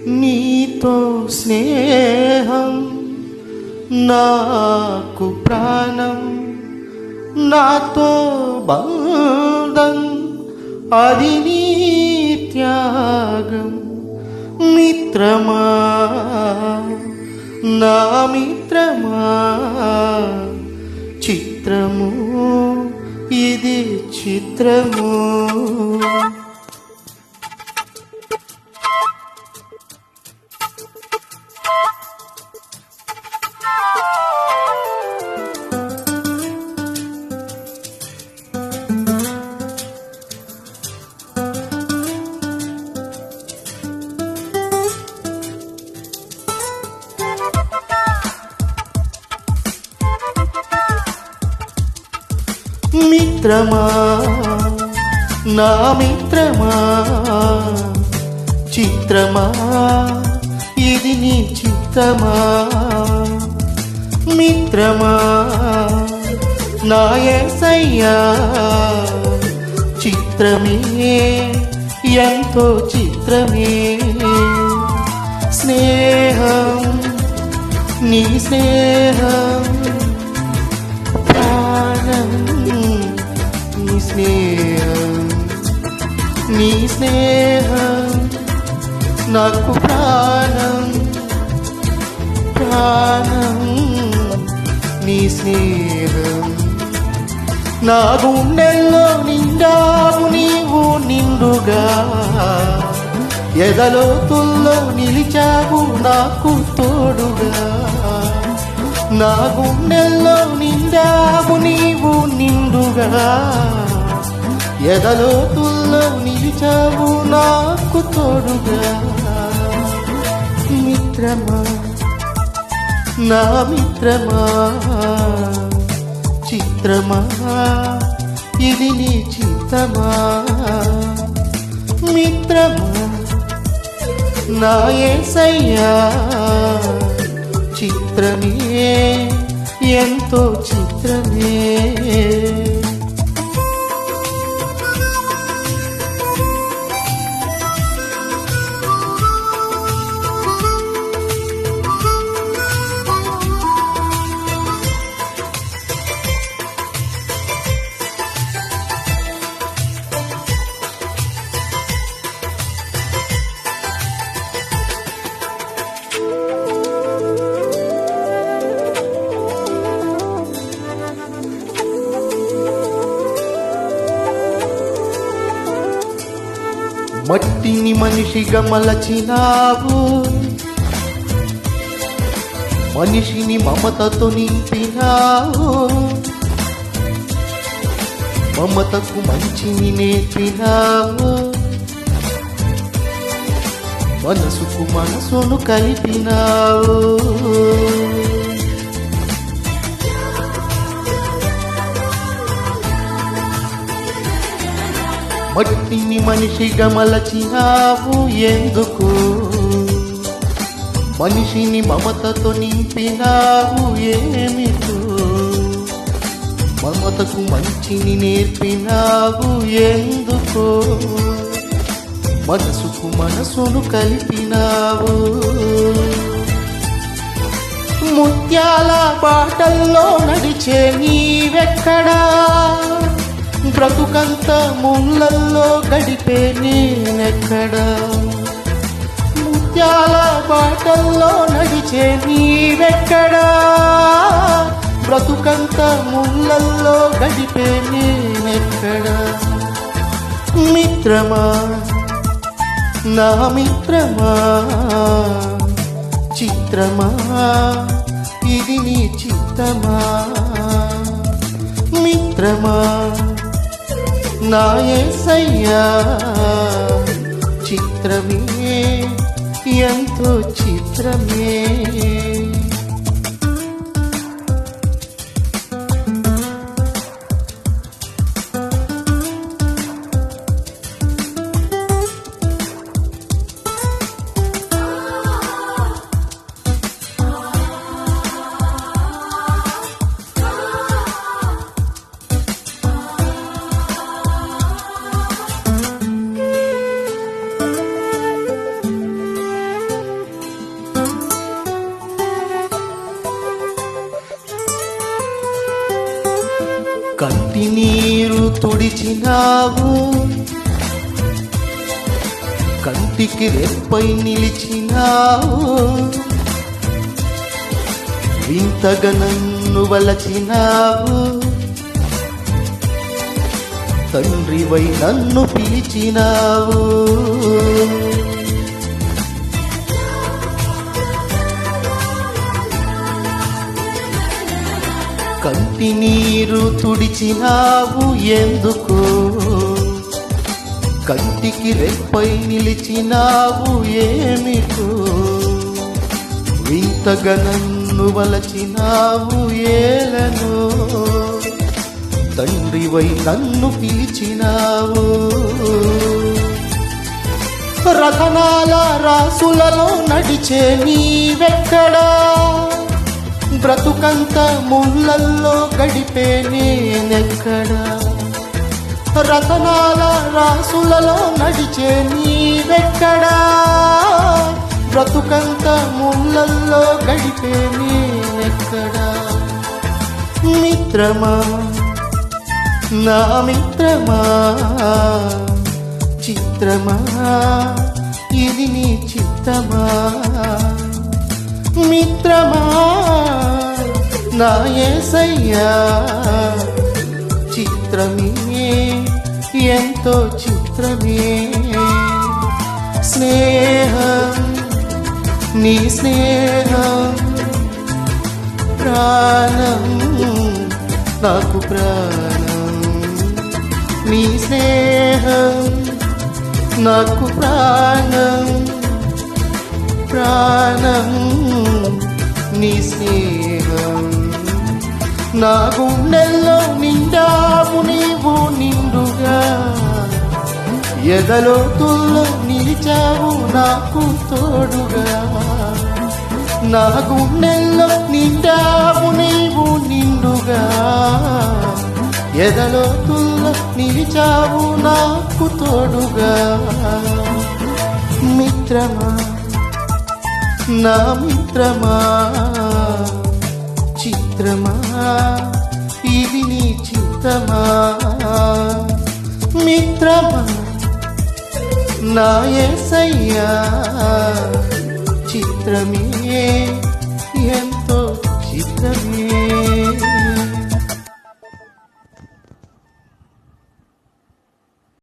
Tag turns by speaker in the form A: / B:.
A: నీతో స్నేహం నాకు ప్రాణం, నాతో బంధం అది నీ త్యాగం. మిత్రమా నా మిత్రమా, చిత్రము ఇది చిత్రము. మిత్రమా నా మిత్రమా, చిత్రమా ఇది నీ చిత్రమా. మిత్రమా నా యేసయ్యా, చిత్రమే ఎంతో చిత్రమే. స్నేహం నీ స్నేహం, ప్రాణం నీ స్నేహం, నీ స్నేహం నాకు ప్రాణం, ప్రాణం నీ స్నేహం. నా గుండెల్లో నిండావు నీవు నిండుగా, ఎదలోతుల్లో నిలిచావు నాకు తోడుగా. నా గుండెల్లో నిండావు నీవు నిండుగా, ఎదలోతుల్లో నిలిచావు నాకు తోడుగా. మిత్రమా నా మిత్రమా, చిత్రమా ఇది నీ చిత్తమా. మిత్రమా నా యేసయ్యా, చిత్రమే ఎంతో చిత్రమే. మట్టిని మనిషిగా మలచినావు, మనిషిని మమతతో నింపినావు. మమతకు మంచిని నేర్పినావు, మనసుకు మనసును కలిపినావు. మట్టిని మనిషిగా మలచినావు ఎందుకు, మనిషిని మమతతో నింపినావు ఏమిటో. మమతకు మంచిని నేర్పినావు ఎందుకో, మనసుకు మనసును కలిపినావు. ముత్యాల బాటల్లో నడిచే నీవెక్కడా, బ్రతుకంత ముళ్ళల్లో గడిపే నేనెక్కడా. ముత్యాల బాటల్లో నడిచే నీవెక్కడా, బ్రతుకంత ముళ్ళల్లో గడిపే నేనెక్కడా. మిత్రమా నా మిత్రమా, చిత్రమా ఇది నీ చిత్తమా. మిత్రమా నా యేసయ్యా, చిత్రమే ఎంతో చిత్రమే. తుడిచినావు, కంటికి రెప్పై నిలిచినావు, వింతగా నన్ను వలచినావు, తండ్రివై నన్ను పిలిచినావు. కంటి నీరు తుడిచినావు ఎందుకు, కంటికి రెప్పై నిలిచినావు ఏమిటో, వింతగా నన్ను వలచినావు ఏలను, తండ్రివై నన్ను పిలిచినావు. రతనాల రాసులలో నడిచే నీవెక్కడా, బ్రతుకంత ముళ్ళల్లో గడిపే నేనెక్కడా, రతనాల రాసులలో నడిచే నీవెక్కడా, బ్రతుకంత ముళ్ళల్లో గడిపే నేనెక్కడా. మిత్రమా నా మిత్రమా, చిత్రమా ఇది నీ చిత్తమా, మిత్రమా నా యేసయ్యా, చిత్రమే ఎంతో చిత్రమే, స్నేహం నీ స్నేహం ప్రాణం నాకు ప్రాణం, నీ స్నేహం నాకు ప్రాణం, ప్రాణం నీ స్నేహం. నా గుండెల్లో నిండావు నీవు నిండుగా, ఎదలోతుల్లో నిలిచావు నాకు తోడుగా. నా గుండెల్లో నిండావు నీవు నిండుగా, ఎదలోతుల్లో నిలిచావు నాకు తోడుగా. మిత్రమా నా మిత్రమా, చిత్రమా ఇది నీ చిత్తమా, మిత్రమా నా యేసయ్యా, చిత్రమే ఎంతో చిత్రమే.